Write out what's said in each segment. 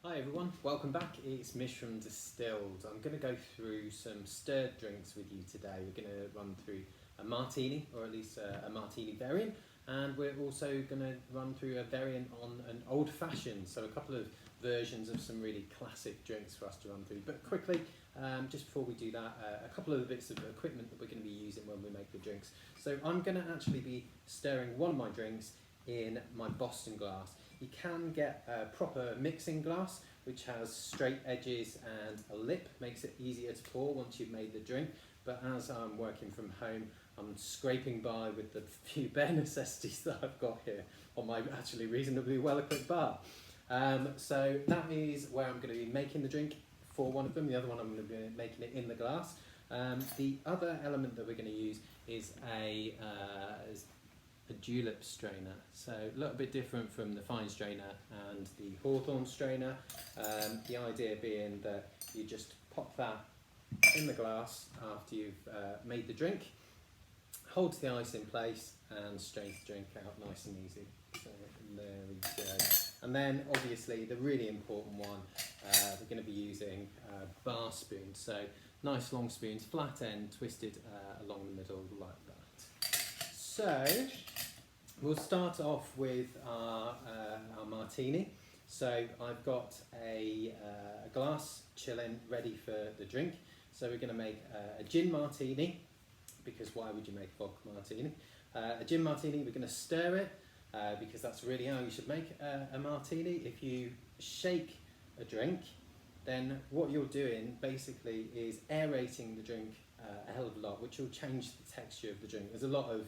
Hi everyone, welcome back. It's Mish from Distilled. I'm going to go through some stirred drinks with you today. We're going to run through a martini, or at least a martini variant, and we're also going to run through a variant on an old fashioned, so a couple of versions of some really classic drinks for us to run through. But quickly, just before we do that, a couple of the bits of equipment that we're going to be using when we make the drinks. So I'm going to actually be stirring one of my drinks in my Boston glass. You can get a proper mixing glass which has straight edges and a lip, makes it easier to pour once you've made the drink. But as I'm working from home, I'm scraping by with the few bare necessities that I've got here on my actually reasonably well equipped bar. So that is where I'm going to be making the drink for one of them. The other one I'm going to be making it in the glass. The other element that we're going to use is a julep strainer, so a little bit different from the fine strainer and the hawthorn strainer. The idea being that you just pop that in the glass after you've made the drink, holds the ice in place and strains the drink out nice and easy. So there we go. And then obviously the really important one, we're going to be using bar spoons, so nice long spoons, flat end, twisted along the middle like that. So we'll start off with our martini. So I've got a glass chilling ready for the drink. So we're going to make a gin martini, because why would you make a vodka martini? A gin martini, we're going to stir it, because that's really how you should make a martini. If you shake a drink, then what you're doing basically is aerating the drink a hell of a lot, which will change the texture of the drink. There's a lot of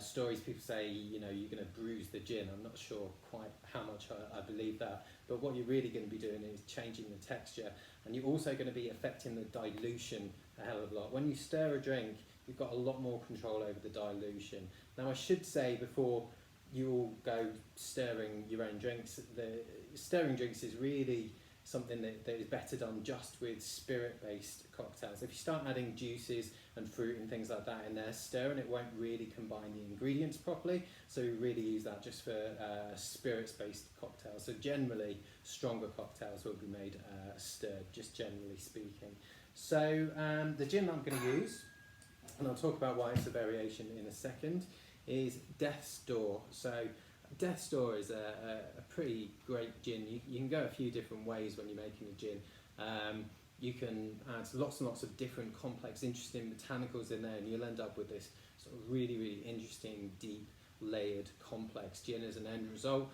stories people say, you know, you're going to bruise the gin. I'm not sure quite how much I believe that, but what you're really going to be doing is changing the texture, and you're also going to be affecting the dilution a hell of a lot. When you stir a drink, you've got a lot more control over the dilution. Now I should say, before you all go stirring your own drinks, the stirring drinks is really something that is better done just with spirit-based cocktails. If you start adding juices and fruit and things like that in there, stirring it won't really combine the ingredients properly. So we really use that just for spirits-based cocktails. So generally, stronger cocktails will be made stirred, just generally speaking. So the gin that I'm going to use, and I'll talk about why it's a variation in a second, is Death's Door. So Death's Door is a pretty great gin. You can go a few different ways when you're making a gin. You can add lots and lots of different complex, interesting botanicals in there, and you'll end up with this sort of really, really interesting, deep, layered, complex gin as an end result.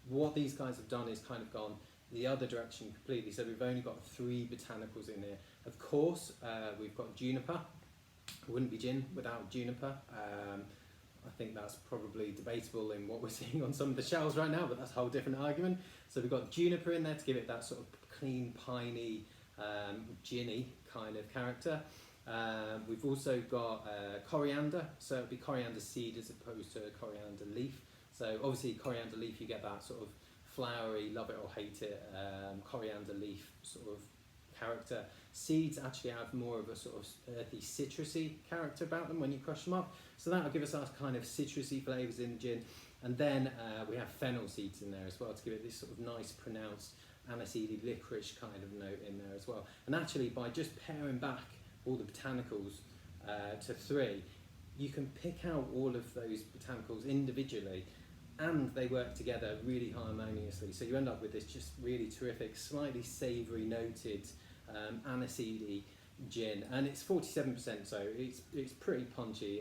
What these guys have done is kind of gone the other direction completely. So we've only got 3 botanicals in there. Of course, we've got juniper. It wouldn't be gin without juniper. I think that's probably debatable in what we're seeing on some of the shelves right now, but that's a whole different argument. So we've got juniper in there to give it that sort of clean, piney, ginny kind of character. We've also got coriander, so it'll be coriander seed as opposed to coriander leaf. So obviously coriander leaf, you get that sort of flowery, love it or hate it, coriander leaf sort of character. Seeds actually have more of a sort of earthy, citrusy character about them when you crush them up. So that'll give us our kind of citrusy flavours in the gin. And then we have fennel seeds in there as well to give it this sort of nice, pronounced aniseedy, licorice kind of note in there as well. And actually, by just paring back all the botanicals to 3, you can pick out all of those botanicals individually, and they work together really harmoniously. So you end up with this just really terrific, slightly savoury noted aniseedy gin, and it's 47%, so it's pretty punchy.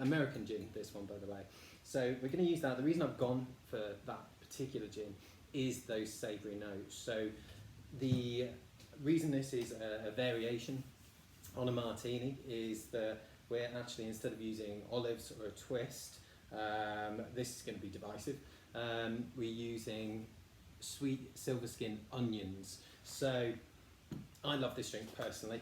American gin, this one, by the way. So we're going to use that. The reason I've gone for that particular gin is those savoury notes. So the reason this is a variation on a martini is that we're actually, instead of using olives or a twist, this is going to be divisive, we're using sweet silver skin onions. So I love this drink personally.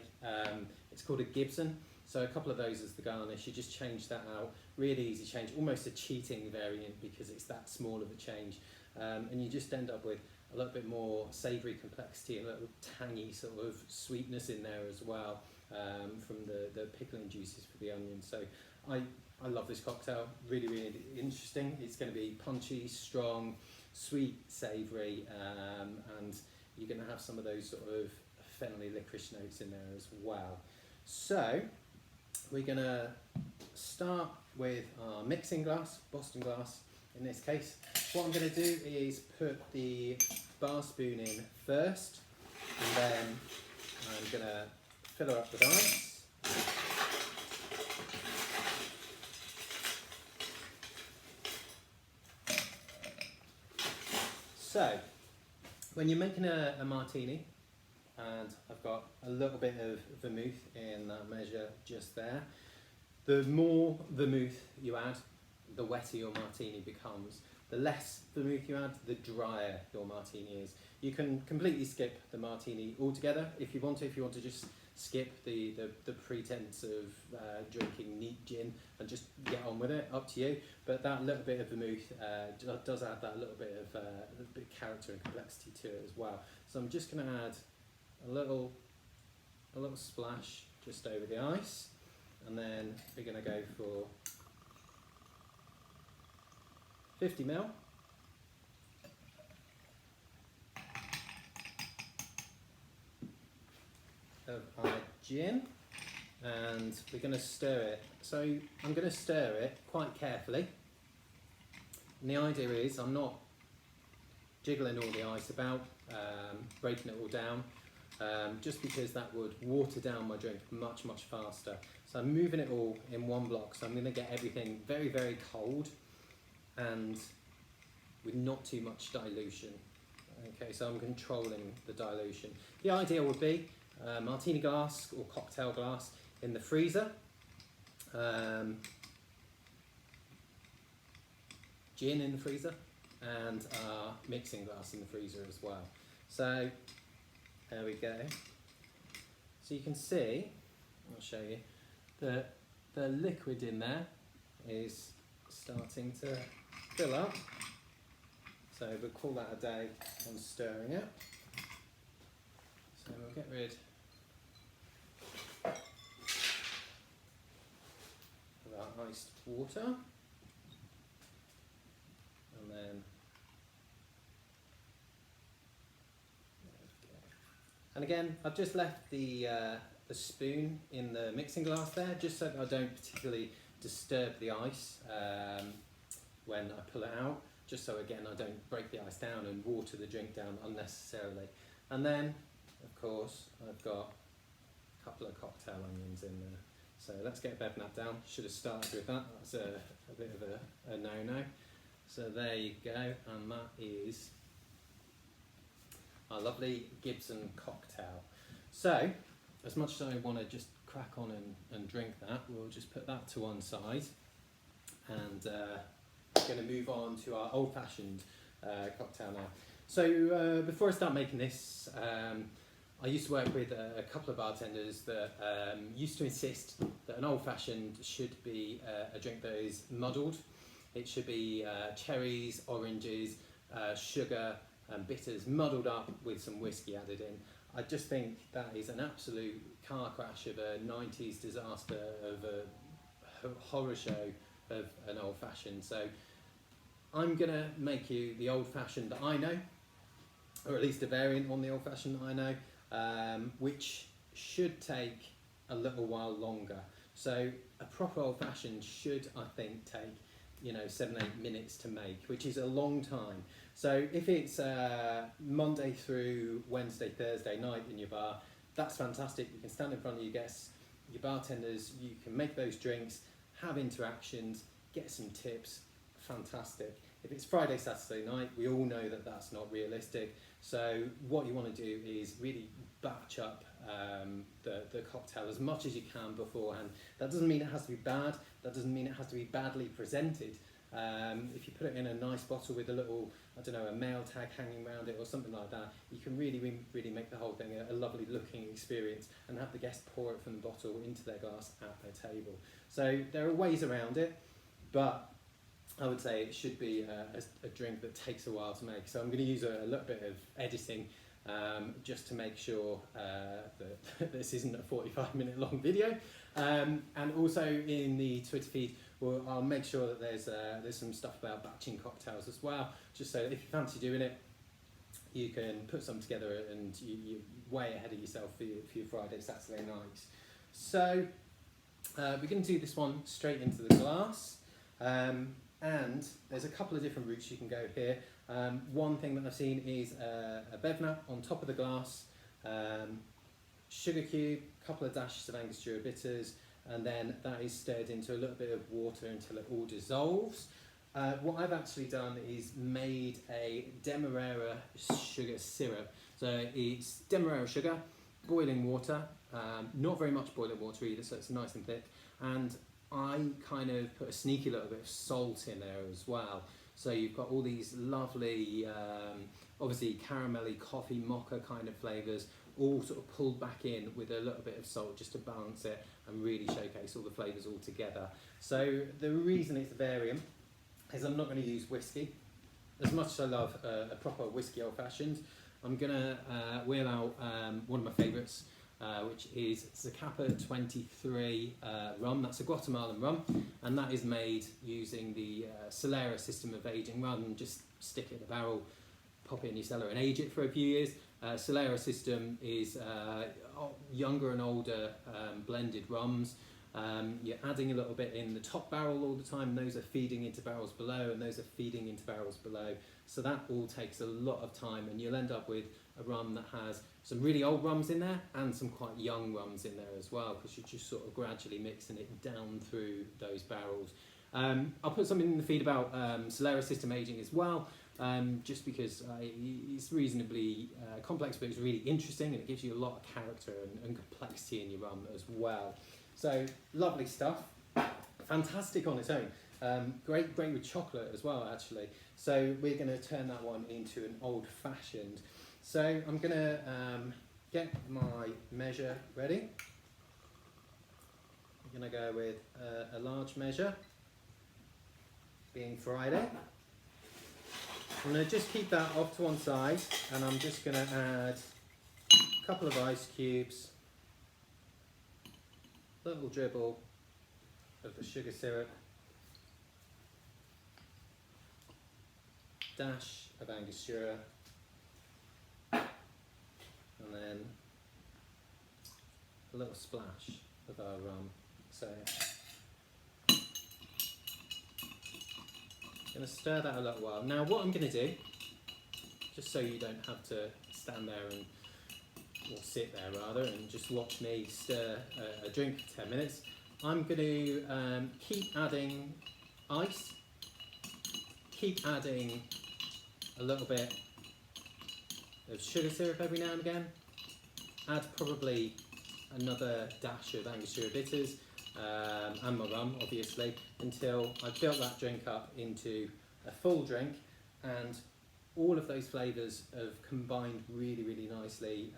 It's called a Gibson. So a couple of those as the garnish. You just change that out. Really easy change, almost a cheating variant because it's that small of a change. And you just end up with a little bit more savoury complexity, a little tangy sort of sweetness in there as well, from the pickling juices for the onions. So I love this cocktail, really, really interesting. It's going to be punchy, strong, sweet, savoury, you're going to have some of those sort of fennelly licorice notes in there as well. So we're going to start with our mixing glass, Boston glass in this case. What I'm going to do is put the bar spoon in first, and then I'm going to fill her up with ice. So, when you're making a martini, and I've got a little bit of vermouth in that measure just there, the more vermouth you add, the wetter your martini becomes. The less vermouth you add, the drier your martini is. You can completely skip the martini altogether if you want to. If you want to just skip the pretense of drinking neat gin and just get on with it, up to you. But that little bit of vermouth does add that little bit of character and complexity to it as well. So I'm just going to add a little splash just over the ice, and then we're going to go for 50 ml. Of our gin, and we're going to stir it. So I'm going to stir it quite carefully, and the idea is I'm not jiggling all the ice about, breaking it all down, just because that would water down my drink much faster. So I'm moving it all in one block, so I'm going to get everything very, very cold and with not too much dilution. Okay, so I'm controlling the dilution. The idea would be martini glass or cocktail glass in the freezer, gin in the freezer, and mixing glass in the freezer as well. So there we go. So you can see, I'll show you, that the liquid in there is starting to fill up. So we'll call that a day on stirring it. So we'll get rid of our iced water, and then and again I've just left the spoon in the mixing glass there, just so that I don't particularly disturb the ice when I pull it out, just so again I don't break the ice down and water the drink down unnecessarily. And then of course I've got a couple of cocktail onions in there. So let's get a bevnap down. Should have started with that. That's a bit of a no-no. So there you go, and that is our lovely Gibson cocktail. So as much as I want to just crack on and drink that, we'll just put that to one side, and we're going to move on to our old-fashioned cocktail now. So before I start making this, I used to work with a couple of bartenders that used to insist that an old-fashioned should be a drink that is muddled. It should be cherries, oranges, sugar and bitters muddled up with some whiskey added in. I just think that is an absolute car crash of a 90s disaster, of a horror show of an old-fashioned. So I'm going to make you the old-fashioned that I know, or at least a variant on the old-fashioned that I know, which should take a little while longer. So a proper old-fashioned should, I think, take 7-8 minutes to make, which is a long time. So if it's Monday through Wednesday, Thursday night in your bar, that's fantastic. You can stand in front of your guests, your bartenders, you can make those drinks, have interactions, get some tips, fantastic. If it's Friday, Saturday night, we all know that that's not realistic. So what you want to do is really batch up the cocktail as much as you can beforehand. That doesn't mean it has to be bad. That doesn't mean it has to be badly presented. If you put it in a nice bottle with a little, a mail tag hanging around it or something like that, you can really make the whole thing a lovely looking experience and have the guest pour it from the bottle into their glass at their table. So there are ways around it, but I would say it should be a drink that takes a while to make. So I'm going to use a little bit of editing just to make sure that this isn't a 45-minute long video. And also in the Twitter feed, I'll make sure that there's some stuff about batching cocktails as well, just so that if you fancy doing it, you can put some together and you're way ahead of yourself for your Friday, Saturday nights. So we're going to do this one straight into the glass, and there's a couple of different routes you can go here. One thing that I've seen is a bevna on top of the glass, sugar cube, a couple of dashes of Angostura bitters, and then that is stirred into a little bit of water until it all dissolves. What I've actually done is made a Demerara sugar syrup. So it's Demerara sugar, boiling water, not very much boiling water either, so it's nice and thick. And I kind of put a sneaky little bit of salt in there as well. So you've got all these lovely, obviously caramelly coffee mocha kind of flavours, all sort of pulled back in with a little bit of salt just to balance it and really showcase all the flavours all together. So the reason it's a variant is I'm not going to use whiskey. As much as I love a proper whiskey old fashioned, I'm going to wheel out one of my favourites, which is Zacapa 23 rum. That's a Guatemalan rum, and that is made using the Solera system of aging. Rather than just stick it in a barrel, pop it in your cellar and age it for a few years, Solera system is younger and older blended rums. You're adding a little bit in the top barrel all the time, and those are feeding into barrels below, and those are feeding into barrels below. So that all takes a lot of time, and you'll end up with a rum that has some really old rums in there and some quite young rums in there as well, because you're just sort of gradually mixing it down through those barrels. I'll put something in the feed about Solera system aging as well, just because it's reasonably complex, but it's really interesting, and it gives you a lot of character and complexity in your rum as well. So lovely stuff, fantastic on its own, great with chocolate as well actually. So we're going to turn that one into an old fashioned. So I'm going to get my measure ready. I'm going to go with a large measure, being Friday. I'm going to just keep that off to one side, and I'm just going to add a couple of ice cubes, little dribble of the sugar syrup, dash of Angostura, and then a little splash of our rum. So I'm going to stir that a little while. Now what I'm going to do, just so you don't have to stand there and or sit there rather and just watch me stir a drink for 10 minutes. I'm going to keep adding ice, keep adding a little bit of sugar syrup every now and again, add probably another dash of Angostura bitters and my rum obviously, until I've built that drink up into a full drink, and all of those flavours have combined really nicely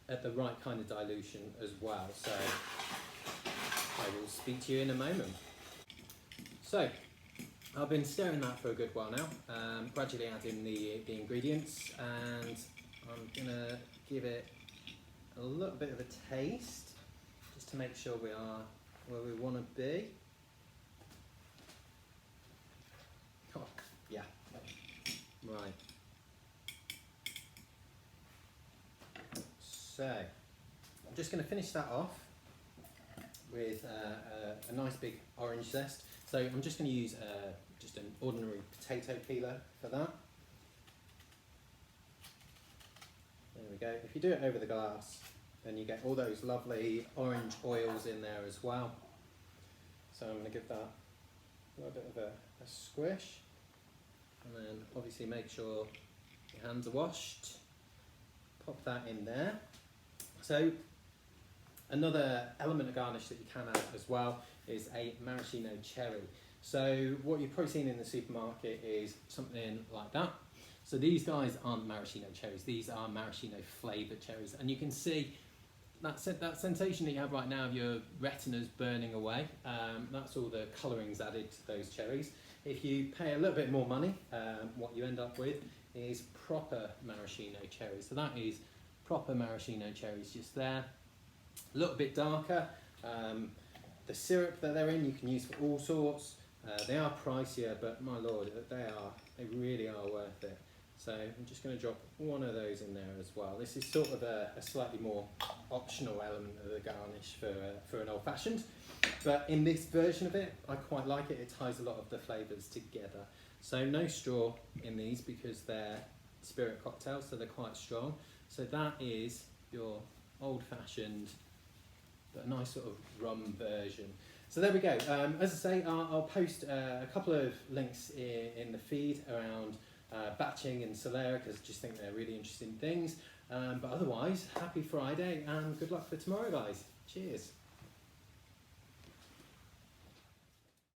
at the right kind of dilution as well. So I will speak to you in a moment. So I've been stirring that for a good while now, gradually adding the ingredients, and I'm going to give it a little bit of a taste just to make sure we are where we want to be. Oh, yeah. Right. So I'm just going to finish that off with a nice big orange zest. So I'm just going to use just an ordinary potato peeler for that. There we go. If you do it over the glass, then you get all those lovely orange oils in there as well. So I'm going to give that a little bit of a squish, and then obviously make sure your hands are washed. Pop that in there. So another element of garnish that you can add as well is a maraschino cherry. So what you've probably seen in the supermarket is something like that. So these guys aren't maraschino cherries, these are maraschino flavoured cherries, and you can see that sensation that you have right now of your retinas burning away. That's all the colourings added to those cherries. If you pay a little bit more money, what you end up with is proper maraschino cherries. So that is proper maraschino cherries just there. A little bit darker. The syrup that they're in you can use for all sorts. They are pricier, but my lord, they really are worth it. So I'm just going to drop one of those in there as well. This is sort of a slightly more optional element of the garnish for an old fashioned, but in this version of it, I quite like it. It ties a lot of the flavours together. So no straw in these because they're spirit cocktails, so they're quite strong. So that is your old fashioned, but a nice sort of rum version. So there we go. As I say, I'll post a couple of links in the feed around batching and Solera, because I just think they're really interesting things. But otherwise, happy Friday and good luck for tomorrow, guys. Cheers.